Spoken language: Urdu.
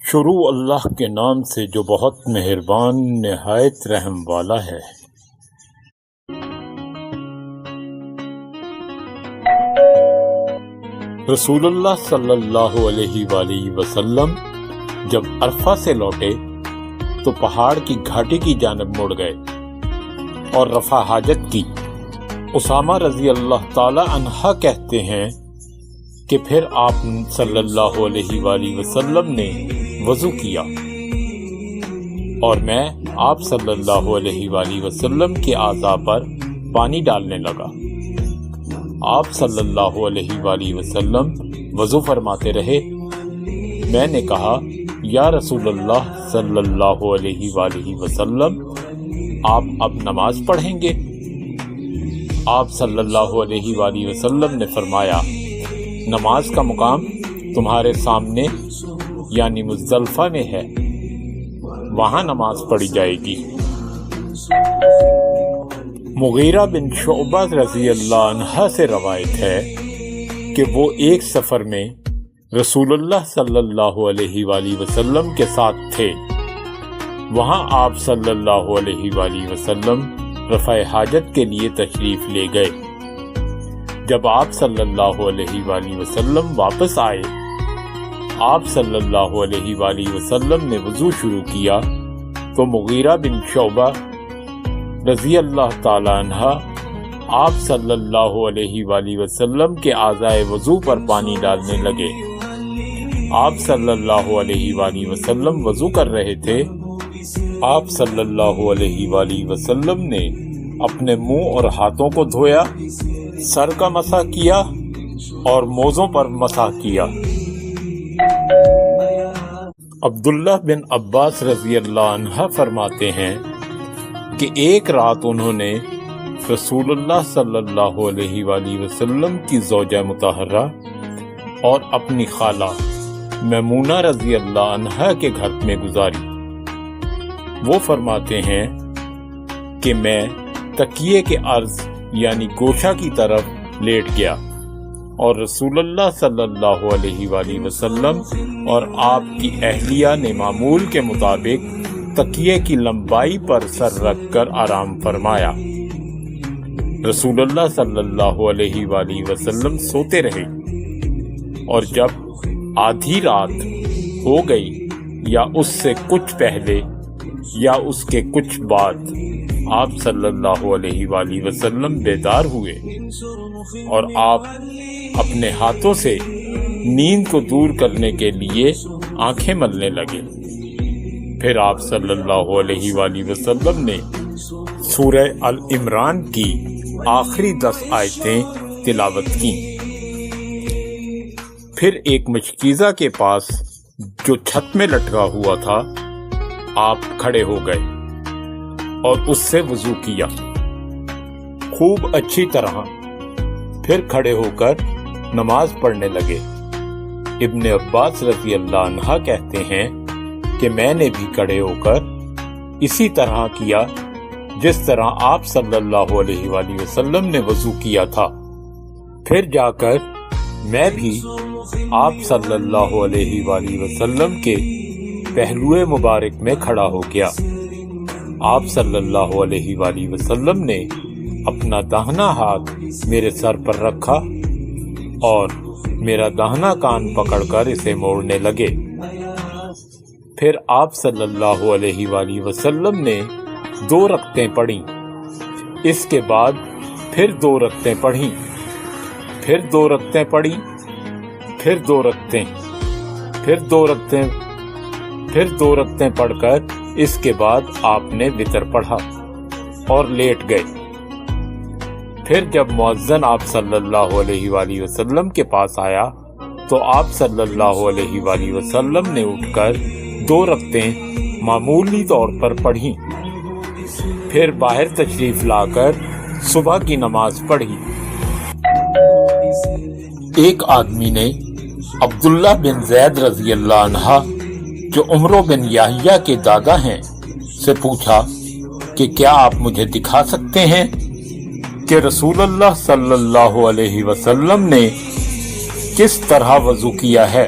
شروع اللہ کے نام سے جو بہت مہربان نہایت رحم والا ہے۔ رسول اللہ صلی اللہ علیہ وآلہ وسلم جب عرفہ سے لوٹے تو پہاڑ کی گھاٹی کی جانب مڑ گئے اور رفع حاجت کی۔ اسامہ رضی اللہ تعالی عنہ کہتے ہیں کہ پھر آپ صلی اللہ علیہ وآلہ وسلم نے وضو کیا اور میں آپ صلی اللہ علیہ وآلہ وسلم کے اعضاء پر پانی ڈالنے لگا۔ آپ صلی اللہ علیہ وآلہ وسلم وضو فرماتے رہے۔ میں نے کہا یا رسول اللہ صلی اللہ علیہ وآلہ وسلم، آپ اب نماز پڑھیں گے؟ آپ صلی اللہ علیہ وآلہ وسلم نے فرمایا، نماز کا مقام تمہارے سامنے یعنی مزدلفہ میں ہے، وہاں نماز پڑھی جائے گی۔ مغیرہ بن شعبہ رضی اللہ عنہ سے روایت ہے کہ وہ ایک سفر میں رسول اللہ صلی اللہ علیہ وآلہ وسلم کے ساتھ تھے۔ وہاں آپ صلی اللہ علیہ وآلہ وسلم رفع حاجت کے لیے تشریف لے گئے۔ جب آپ صلی اللہ علیہ وآلہ وسلم واپس آئے، آپ صلی اللہ علیہ وآلہ وسلم نے وضو شروع کیا تو مغیرہ بن شعبہ رضی اللہ تعالی عنہ آپ صلی اللہ علیہ وآلہ وسلم کے اعضائے وضو پر پانی ڈالنے لگے۔ آپ صلی اللہ علیہ وآلہ وسلم وضو کر رہے تھے۔ آپ صلی اللہ علیہ وآلہ وسلم نے اپنے منہ اور ہاتھوں کو دھویا، سر کا مسح کیا اور موزوں پر مسح کیا۔ عبداللہ بن عباس رضی اللہ عنہ فرماتے ہیں کہ ایک رات انہوں نے رسول اللہ صلی اللہ علیہ وآلہ وسلم کی زوجہ مطہرہ اور اپنی خالہ میمونہ رضی اللہ عنہ کے گھر میں گزاری۔ وہ فرماتے ہیں کہ میں تکیے کے عرض یعنی گوشہ کی طرف لیٹ گیا اور رسول اللہ صلی اللہ علیہ وآلہ وسلم اور آپ کی اہلیہ نے معمول کے مطابق تکیے کی لمبائی پر سر رکھ کر آرام فرمایا۔ رسول اللہ صلی اللہ علیہ وآلہ وسلم سوتے رہے اور جب آدھی رات ہو گئی یا اس سے کچھ پہلے یا اس کے کچھ بعد آپ صلی اللہ علیہ وآلہ وسلم بیدار ہوئے اور آپ اپنے ہاتھوں سے نیند کو دور کرنے کے لیے آنکھیں ملنے لگے۔ پھر آپ صلی اللہ علیہ وآلہ وسلم نے سورہ ال-عمران کی آخری 10 آیتیں تلاوت کی۔ پھر ایک مشکیزہ کے پاس جو چھت میں لٹکا ہوا تھا آپ کھڑے ہو گئے اور اس سے وضو کیا خوب اچھی طرح، پھر کھڑے ہو کر نماز پڑھنے لگے۔ ابن عباس رضی اللہ عنہ کہتے ہیں کہ میں نے بھی کھڑے ہو کر اسی طرح کیا جس طرح آپ صلی اللہ علیہ وآلہ وسلم نے وضو کیا تھا۔ پھر جا کر میں بھی آپ صلی اللہ علیہ وآلہ وسلم کے پہلوئے مبارک میں کھڑا ہو گیا۔ آپ صلی اللہ علیہ وآلہ وسلم نے اپنا داہنا ہاتھ میرے سر پر رکھا اور میرا داہنا کان پکڑ کر اسے موڑنے لگے۔ پھر آپ صلی اللہ علیہ وآلہ وسلم نے 2 رکعتیں پڑھیں، اس کے بعد پھر 2 رکعتیں پڑھیں، پھر 2 رکعتیں پڑھیں، پھر 2 رکعتیں، پھر 2 رکعتیں، پھر 2 رکعتیں پڑھ کر اس کے بعد آپ نے وتر پڑھا اور لیٹ گئے۔ پھر جب مؤذن آپ صلی اللہ علیہ وآلہ وسلم کے پاس آیا تو آپ صلی اللہ علیہ وآلہ وسلم نے اٹھ کر 2 رکعتیں معمولی طور پر پڑھی، پھر باہر تشریف لا کر صبح کی نماز پڑھی۔ ایک آدمی نے عبداللہ بن زید رضی اللہ عنہ جو عمرو بن یحییٰ کے دادا ہیں سے پوچھا کہ کیا آپ مجھے دکھا سکتے ہیں کہ رسول اللہ صلی اللہ علیہ وسلم نے کس طرح وضو کیا ہے؟